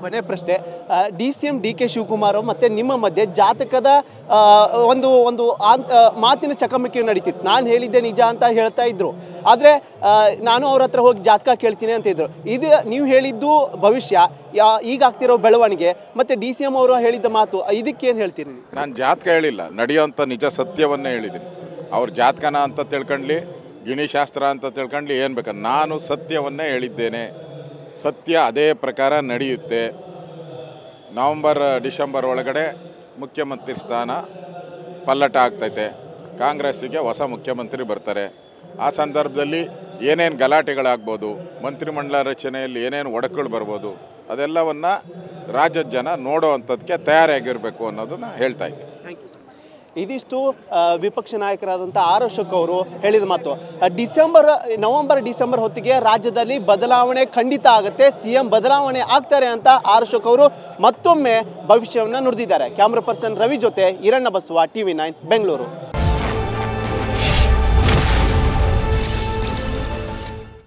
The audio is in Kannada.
ಕೊನೆ ಪ್ರಶ್ನೆ, DCM DK ಶಿವಕುಮಾರ್ ಮತ್ತು ನಿಮ್ಮ ಮಧ್ಯೆ ಜಾತಕದ ಒಂದು ಒಂದು ಮಾತಿನ ಚಕಮಕಿ ನಡೀತಿತ್ತು. ನಾನು ಹೇಳಿದ್ದೆ ನಿಜ ಅಂತ ಹೇಳ್ತಾ ಇದ್ರು, ಆದರೆ ನಾನು ಅವ್ರ ಹತ್ರ ಹೋಗಿ ಜಾತಕ ಕೇಳ್ತೀನಿ ಅಂತ ಇದ್ರು. ಇದು ನೀವು ಹೇಳಿದ್ದು ಭವಿಷ್ಯ, ಈಗ ಆಗ್ತಿರೋ ಬೆಳವಣಿಗೆ ಮತ್ತು DCM ಅವರು ಹೇಳಿದ್ದ ಮಾತು, ಇದಕ್ಕೇನು ಹೇಳ್ತೀರಿ? ನಾನು ಜಾತಕ ಹೇಳಿಲ್ಲ, ನಡೆಯೋಂಥ ನಿಜ ಸತ್ಯವನ್ನೇ ಹೇಳಿದ್ದೀನಿ. ಅವ್ರ ಜಾತಕನ ಅಂತ ತಿಳ್ಕೊಂಡ್ಲಿ, ಗಿಣಿಶಾಸ್ತ್ರ ಅಂತ ತಿಳ್ಕೊಂಡ್ಲಿ, ಏನು ಬೇಕಾದ್ರೆ ನಾನು ಸತ್ಯವನ್ನೇ ಹೇಳಿದ್ದೇನೆ. ಸತ್ಯ ಅದೇ ಪ್ರಕಾರ ನಡೆಯುತ್ತೆ. ನವಂಬರ್ ಡಿಸೆಂಬರ್ ಒಳಗಡೆ ಮುಖ್ಯಮಂತ್ರಿ ಸ್ಥಾನ ಪಲ್ಲಟ ಆಗ್ತೈತೆ. ಕಾಂಗ್ರೆಸ್ಸಿಗೆ ಹೊಸ ಮುಖ್ಯಮಂತ್ರಿ ಬರ್ತಾರೆ. ಆ ಸಂದರ್ಭದಲ್ಲಿ ಏನೇನು ಗಲಾಟೆಗಳಾಗ್ಬೋದು, ಮಂತ್ರಿಮಂಡಲ ರಚನೆಯಲ್ಲಿ ಏನೇನು ಒಡಕುಗಳು ಬರ್ಬೋದು, ಅದೆಲ್ಲವನ್ನು ರಾಜ್ಯದ ಜನ ನೋಡೋ ಅಂಥದ್ದಕ್ಕೆ ತಯಾರಾಗಿರಬೇಕು ಅನ್ನೋದನ್ನು ಹೇಳ್ತಾ ಇದ್ದೀನಿ. ಇದಿಷ್ಟು ವಿಪಕ್ಷ ನಾಯಕರಾದಂಥ ಆರ್ ಅಶೋಕ್ ಅವರು ಹೇಳಿದ ಮಾತು. ನವಂಬರ್ ಡಿಸೆಂಬರ್ ಹೊತ್ತಿಗೆ ರಾಜ್ಯದಲ್ಲಿ ಬದಲಾವಣೆ ಖಂಡಿತ ಆಗುತ್ತೆ, CM ಬದಲಾವಣೆ ಆಗ್ತಾರೆ ಅಂತ ಆರ್ ಅಶೋಕ್ ಅವರು ಮತ್ತೊಮ್ಮೆ ಭವಿಷ್ಯವನ್ನು ನುಡಿದಿದ್ದಾರೆ. ಕ್ಯಾಮ್ರಾ ಪರ್ಸನ್ ರವಿ ಜೊತೆ ಈರಣ್ಣ ಬಸವ, TV9 ಬೆಂಗಳೂರು.